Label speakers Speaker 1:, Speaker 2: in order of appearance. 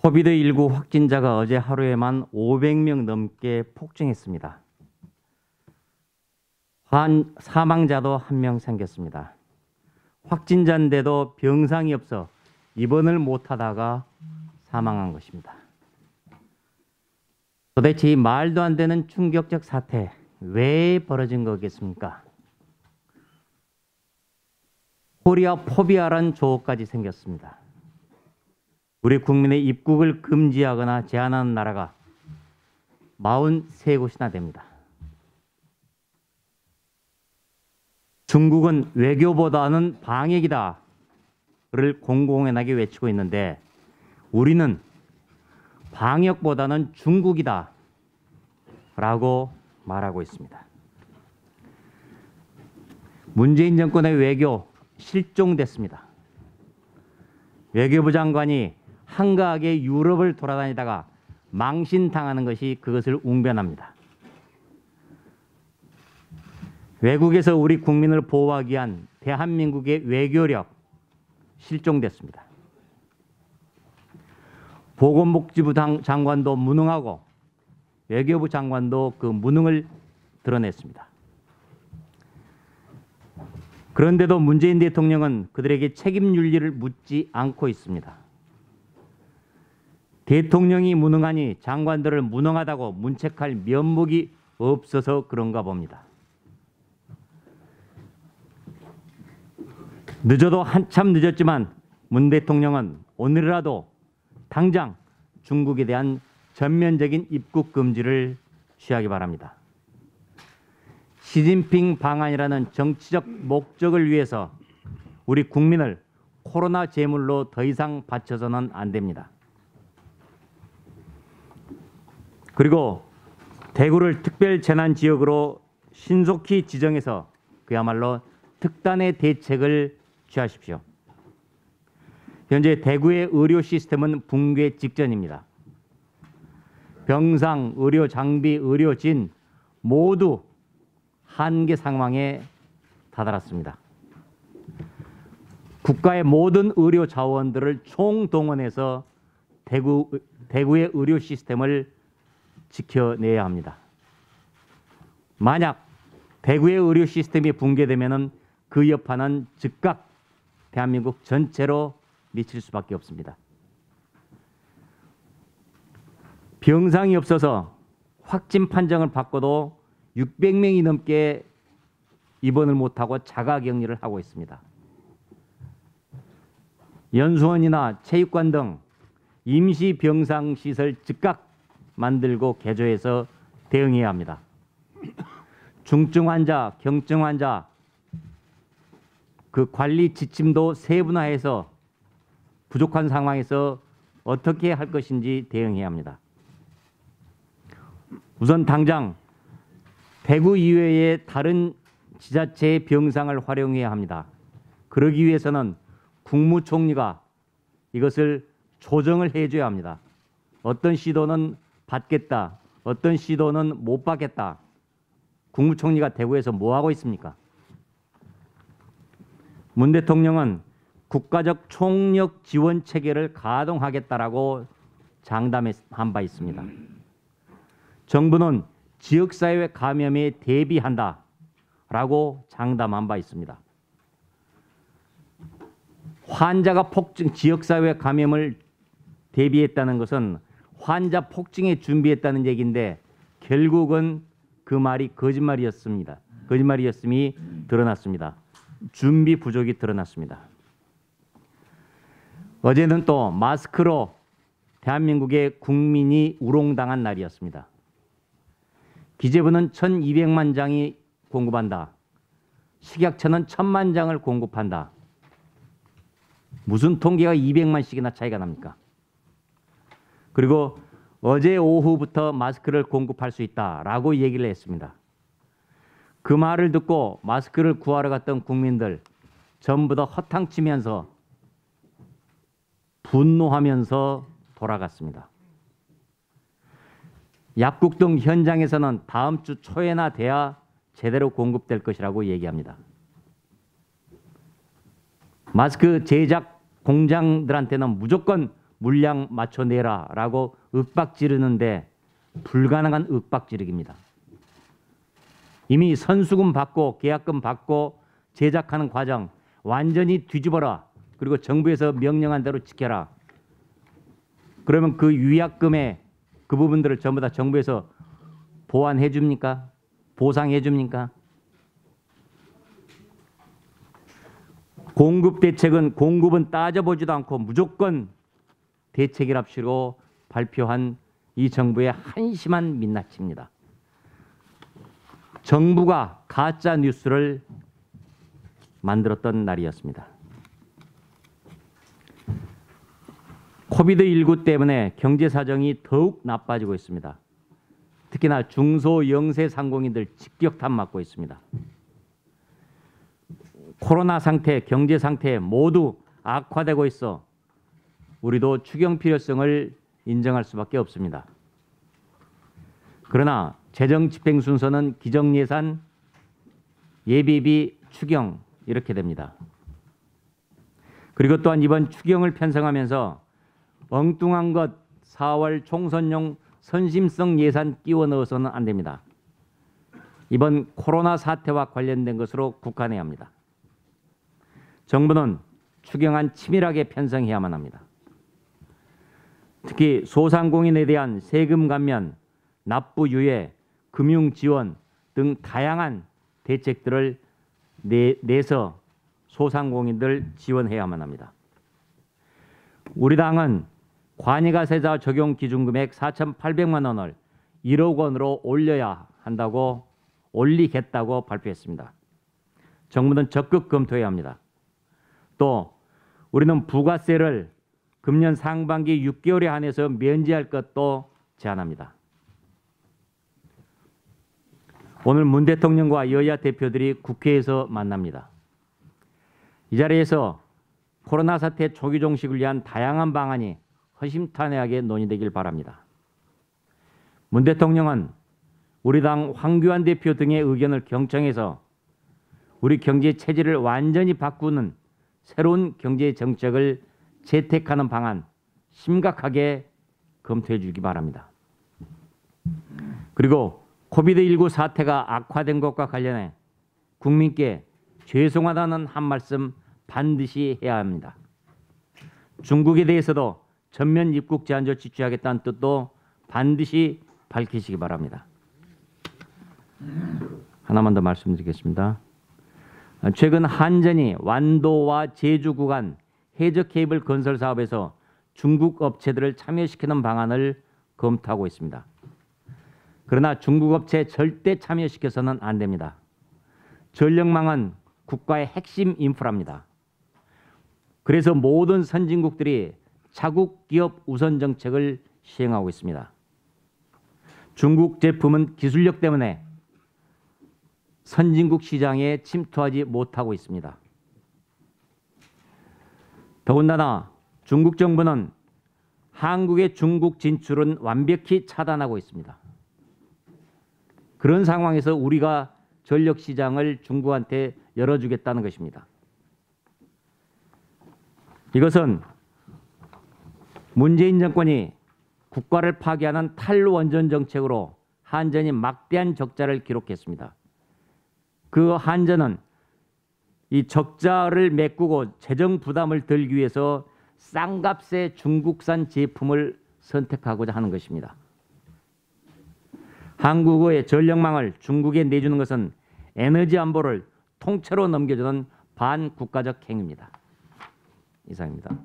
Speaker 1: 코비드19 확진자가 어제 하루에만 500명 넘게 폭증했습니다. 사망자도 1명 생겼습니다. 확진자인데도 병상이 없어 입원을 못하다가 사망한 것입니다. 도대체 이 말도 안 되는 충격적 사태 왜 벌어진 거겠습니까? 코리아 포비아란 조어까지 생겼습니다. 우리 국민의 입국을 금지하거나 제한하는 나라가 43곳이나 됩니다. 중국은 외교보다는 방역이다를 공공연하게 외치고 있는데 우리는 방역보다는 중국이다 라고 말하고 있습니다. 문재인 정권의 외교 실종됐습니다. 외교부 장관이 한가하게 유럽을 돌아다니다가 망신당하는 것이 그것을 웅변합니다. 외국에서 우리 국민을 보호하기 위한 대한민국의 외교력 실종됐습니다. 보건복지부 장관도 무능하고 외교부 장관도 그 무능을 드러냈습니다. 그런데도 문재인 대통령은 그들에게 책임 윤리를 묻지 않고 있습니다. 대통령이 무능하니 장관들을 무능하다고 문책할 면목이 없어서 그런가 봅니다. 늦어도 한참 늦었지만 문 대통령은 오늘이라도 당장 중국에 대한 전면적인 입국 금지를 취하기 바랍니다. 시진핑 방안이라는 정치적 목적을 위해서 우리 국민을 코로나 제물로 더 이상 바쳐서는 안 됩니다. 그리고 대구를 특별재난지역으로 신속히 지정해서 그야말로 특단의 대책을 취하십시오. 현재 대구의 의료 시스템은 붕괴 직전입니다. 병상, 의료 장비, 의료진 모두 한계 상황에 다다랐습니다. 국가의 모든 의료 자원들을 총동원해서 대구의 의료 시스템을 지켜내야 합니다. 만약 대구의 의료 시스템이 붕괴되면 그 여파는 즉각 대한민국 전체로 미칠 수밖에 없습니다. 병상이 없어서 확진 판정을 받고도 600명이 넘게 입원을 못하고 자가격리를 하고 있습니다. 연수원이나 체육관 등 임시 병상시설 즉각 만들고 개조해서 대응해야 합니다. 중증 환자, 경증 환자 그 관리 지침도 세분화해서 부족한 상황에서 어떻게 할 것인지 대응해야 합니다. 우선 당장 대구 이외의 다른 지자체의 병상을 활용해야 합니다. 그러기 위해서는 국무총리가 이것을 조정을 해줘야 합니다. 어떤 시도는 받겠다, 어떤 시도는 못 받겠다. 국무총리가 대구에서 뭐 하고 있습니까? 문 대통령은 국가적 총력 지원 체계를 가동하겠다라고 장담한 바 있습니다. 정부는 지역사회 감염에 대비한다라고 장담한 바 있습니다. 환자가 폭증, 지역사회 감염을 대비했다는 것은 환자 폭증에 준비했다는 얘기인데 결국은 그 말이 거짓말이었습니다. 거짓말이었음이 드러났습니다. 준비 부족이 드러났습니다. 어제는 또 마스크로 대한민국의 국민이 우롱당한 날이었습니다. 기재부는 1200만 장이 공급한다. 식약처는 1000만 장을 공급한다. 무슨 통계가 200만씩이나 차이가 납니까? 그리고 어제 오후부터 마스크를 공급할 수 있다라고 얘기를 했습니다. 그 말을 듣고 마스크를 구하러 갔던 국민들 전부 다 허탕치면서 분노하면서 돌아갔습니다. 약국 등 현장에서는 다음 주 초에나 돼야 제대로 공급될 것이라고 얘기합니다. 마스크 제작 공장들한테는 무조건 물량 맞춰내라라고 윽박지르는데 불가능한 윽박지르기입니다. 이미 선수금 받고 계약금 받고 제작하는 과정 완전히 뒤집어라. 그리고 정부에서 명령한 대로 지켜라. 그러면 그 위약금의 그 부분들을 전부 다 정부에서 보완해 줍니까? 보상해 줍니까? 공급 대책은 공급은 따져보지도 않고 무조건 대책이랍시고 발표한 이 정부의 한심한 민낯입니다. 정부가 가짜 뉴스를 만들었던 날이었습니다. 코비드19 때문에 경제 사정이 더욱 나빠지고 있습니다. 특히나 중소 영세 상공인들 직격탄 맞고 있습니다. 코로나 상태, 경제 상태 모두 악화되고 있어 우리도 추경 필요성을 인정할 수밖에 없습니다. 그러나 재정 집행 순서는 기정예산, 예비비, 추경 이렇게 됩니다. 그리고 또한 이번 추경을 편성하면서 엉뚱한 것 4월 총선용 선심성 예산 끼워 넣어서는 안 됩니다. 이번 코로나 사태와 관련된 것으로 국한해야 합니다. 정부는 추경안 치밀하게 편성해야만 합니다. 특히 소상공인에 대한 세금 감면, 납부 유예, 금융 지원 등 다양한 대책들을 내서 소상공인들 지원해야만 합니다. 우리 당은 관이가세자 적용 기준금액 4,800만 원을 1억 원으로 올리겠다고 발표했습니다. 정부는 적극 검토해야 합니다. 또 우리는 부가세를 금년 상반기 6개월에 한해서 면제할 것도 제안합니다. 오늘 문 대통령과 여야 대표들이 국회에서 만납니다. 이 자리에서 코로나 사태 초기 종식을 위한 다양한 방안이 허심탄회하게 논의되길 바랍니다. 문 대통령은 우리 당 황교안 대표 등의 의견을 경청해서 우리 경제 체질을 완전히 바꾸는 새로운 경제 정책을 채택하는 방안 심각하게 검토해 주기 바랍니다. 그리고 코비드19 사태가 악화된 것과 관련해 국민께 죄송하다는 한 말씀 반드시 해야 합니다. 중국에 대해서도 전면 입국 제한 조치 취하겠다는 뜻도 반드시 밝히시기 바랍니다. 하나만 더 말씀드리겠습니다. 최근 한전이 완도와 제주 구간 해저 케이블 건설 사업에서 중국 업체들을 참여시키는 방안을 검토하고 있습니다. 그러나 중국 업체 절대 참여시켜서는 안 됩니다. 전력망은 국가의 핵심 인프라입니다. 그래서 모든 선진국들이 자국 기업 우선 정책을 시행하고 있습니다. 중국 제품은 기술력 때문에 선진국 시장에 침투하지 못하고 있습니다. 더군다나 중국 정부는 한국의 중국 진출은 완벽히 차단하고 있습니다. 그런 상황에서 우리가 전력 시장을 중국한테 열어주겠다는 것입니다. 이것은 문재인 정권이 국가를 파괴하는 탈원전 정책으로 한전이 막대한 적자를 기록했습니다. 그 한전은 이 적자를 메꾸고 재정 부담을 덜기 위해서 싼값의 중국산 제품을 선택하고자 하는 것입니다. 한국의 전력망을 중국에 내주는 것은 에너지 안보를 통째로 넘겨주는 반국가적 행위입니다. 이상입니다.